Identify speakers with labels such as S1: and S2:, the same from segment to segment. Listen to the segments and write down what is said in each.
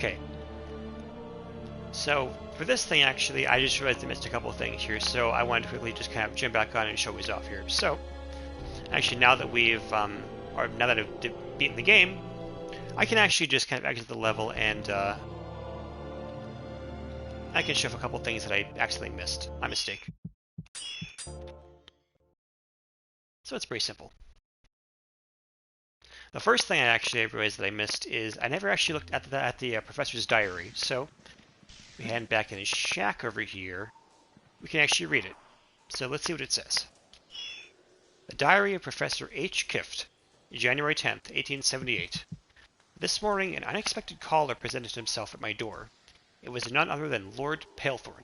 S1: Okay. So, for this thing, actually, I just realized I missed a couple of things here, so I wanted to quickly just kind of jump back on and show these off here. So, actually, now that now that I've beaten the game, I can actually just kind of exit the level and, I can show off a couple of things that I accidentally missed. My mistake. So it's pretty simple. The first thing I realized that I missed is I never actually looked at the professor's diary. So we hand back in his shack over here. We can actually read it. So let's see what it says. The Diary of Professor H. Kift, January 10th, 1878. This morning, an unexpected caller presented himself at my door. It was none other than Lord Palethorn.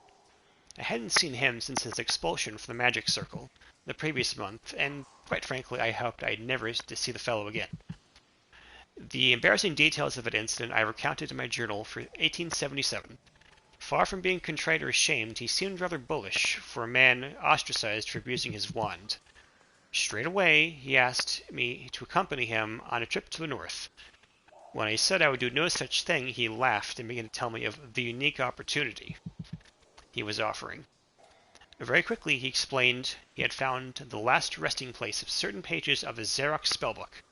S1: I hadn't seen him since his expulsion from the magic circle the previous month, and quite frankly, I hoped I'd never to see the fellow again. The embarrassing details of that incident I recounted in my journal for 1877. Far from being contrite or ashamed, he seemed rather bullish for a man ostracized for abusing his wand. Straight away, he asked me to accompany him on a trip to the north. When I said I would do no such thing, he laughed and began to tell me of the unique opportunity he was offering. Very quickly, he explained he had found the last resting place of certain pages of the Xerox spellbook.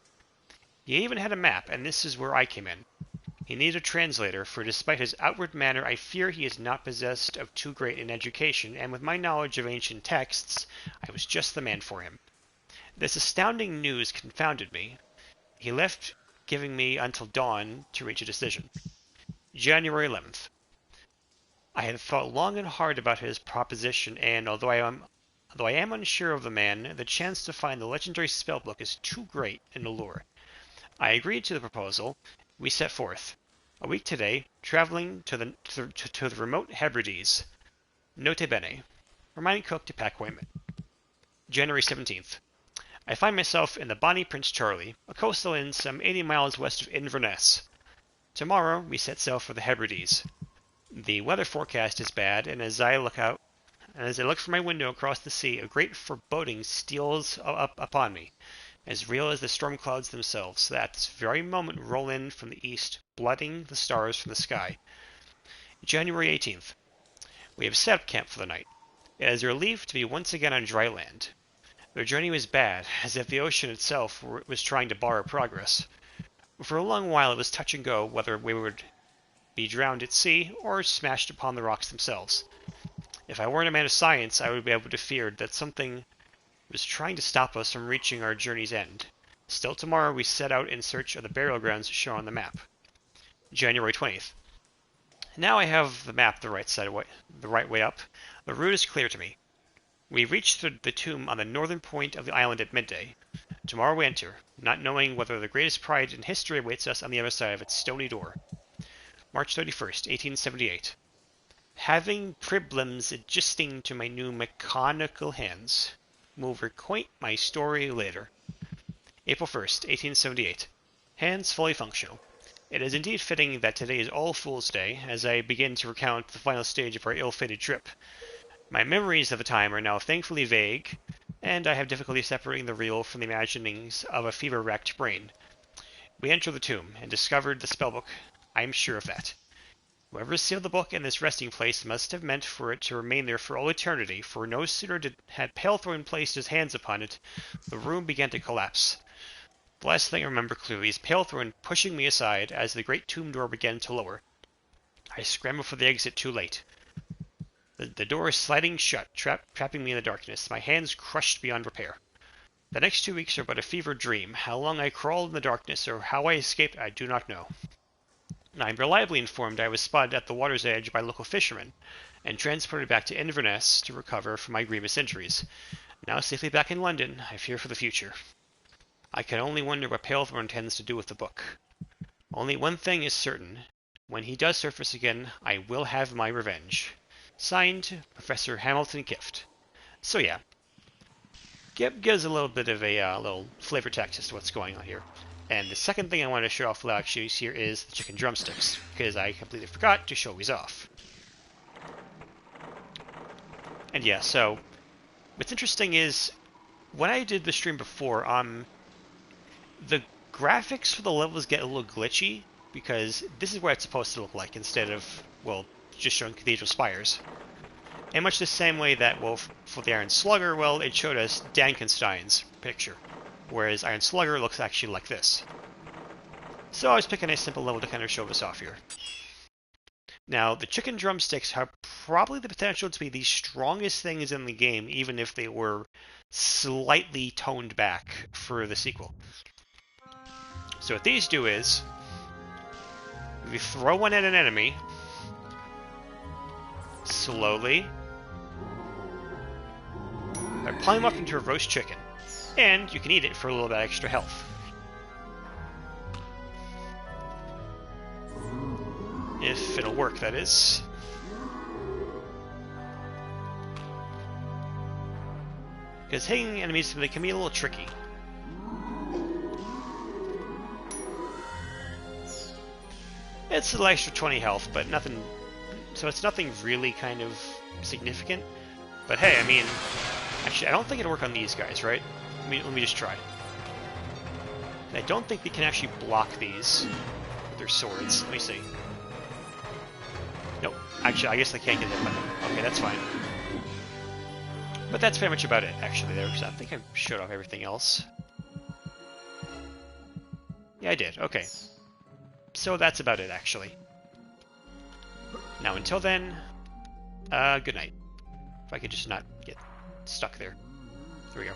S1: He even had a map, and this is where I came in. He needed a translator, for despite his outward manner, I fear he is not possessed of too great an education, and with my knowledge of ancient texts, I was just the man for him. This astounding news confounded me. He left, giving me until dawn to reach a decision. January 11th. I had thought long and hard about his proposition, and although I am unsure of the man, the chance to find the legendary spellbook is too great an allure. I agreed to the proposal. We set forth. A week today, traveling to the remote Hebrides. Note bene. Reminding cook to pack ointment. January 17th. I find myself in the Bonnie Prince Charlie, a coastal inn some 80 miles west of Inverness. Tomorrow we set sail for the Hebrides. The weather forecast is bad, and as I look from my window across the sea, a great foreboding steals up upon me, as real as the storm clouds themselves, that at this very moment roll in from the east, blotting the stars from the sky. January 18th. We have set up camp for the night. It is a relief to be once again on dry land. The journey was bad, as if the ocean itself was trying to bar our progress. For a long while it was touch and go whether we would be drowned at sea or smashed upon the rocks themselves. If I weren't a man of science, I would be able to fear that something was trying to stop us from reaching our journey's end. Still tomorrow we set out in search of the burial grounds shown on the map. January 20th. Now I have the map the right way up. The route is clear to me. We reach the tomb on the northern point of the island at midday. Tomorrow we enter, not knowing whether the greatest pride in history awaits us on the other side of its stony door. March 31st, 1878. Having problems adjusting to my new mechanical hands. Will recount my story later. April 1st, 1878. Hands fully functional. It is indeed fitting that today is All Fool's Day, as I begin to recount the final stage of our ill-fated trip. My memories of the time are now thankfully vague, and I have difficulty separating the real from the imaginings of a fever-racked brain. We enter the tomb, and discovered the spellbook. I am sure of that. Whoever sealed the book in this resting place must have meant for it to remain there for all eternity, for no sooner had Palethorn placed his hands upon it, the room began to collapse. The last thing I remember clearly is Palethorn pushing me aside as the great tomb door began to lower. I scrambled for the exit too late. The door is sliding shut, trapping me in the darkness, my hands crushed beyond repair. The next 2 weeks are but a fevered dream. How long I crawled in the darkness, or how I escaped, I do not know. I am reliably informed I was spotted at the water's edge by local fishermen, and transported back to Inverness to recover from my grievous injuries. Now safely back in London, I fear for the future. I can only wonder what Palethorn intends to do with the book. Only one thing is certain. When he does surface again, I will have my revenge. Signed, Professor Hamilton Kift. So yeah, gives a little bit of a little flavor text as to what's going on here. And the second thing I want to show off actually here is the chicken drumsticks, because I completely forgot to show these off. And yeah, so what's interesting is when I did the stream before, the graphics for the levels get a little glitchy because this is what it's supposed to look like instead of, well, just showing cathedral spires. In much the same way that, well, for the Iron Slugger, well, it showed us Dankenstein's picture, whereas Iron Slugger looks actually like this. So I was picking a simple level to kind of show this off here. Now, the chicken drumsticks have probably the potential to be the strongest things in the game, even if they were slightly toned back for the sequel. So what these do is, we throw one at an enemy, slowly, I pile them up into a roast chicken, and you can eat it for a little bit extra health. If it'll work, that is. Because hitting enemies, they can be a little tricky. It's an extra 20 health, but nothing... So it's nothing really kind of significant. But hey, I mean... Actually, I don't think it'll work on these guys, right? Let me just try. I don't think they can actually block these with their swords. Let me see. Nope. Actually, I guess I can't get hit by them. Okay, that's fine. But that's pretty much about it, actually, there. So I think I showed off everything else. Yeah, I did. Okay. So that's about it, actually. Now, until then, good night. If I could just not get stuck there. There we go.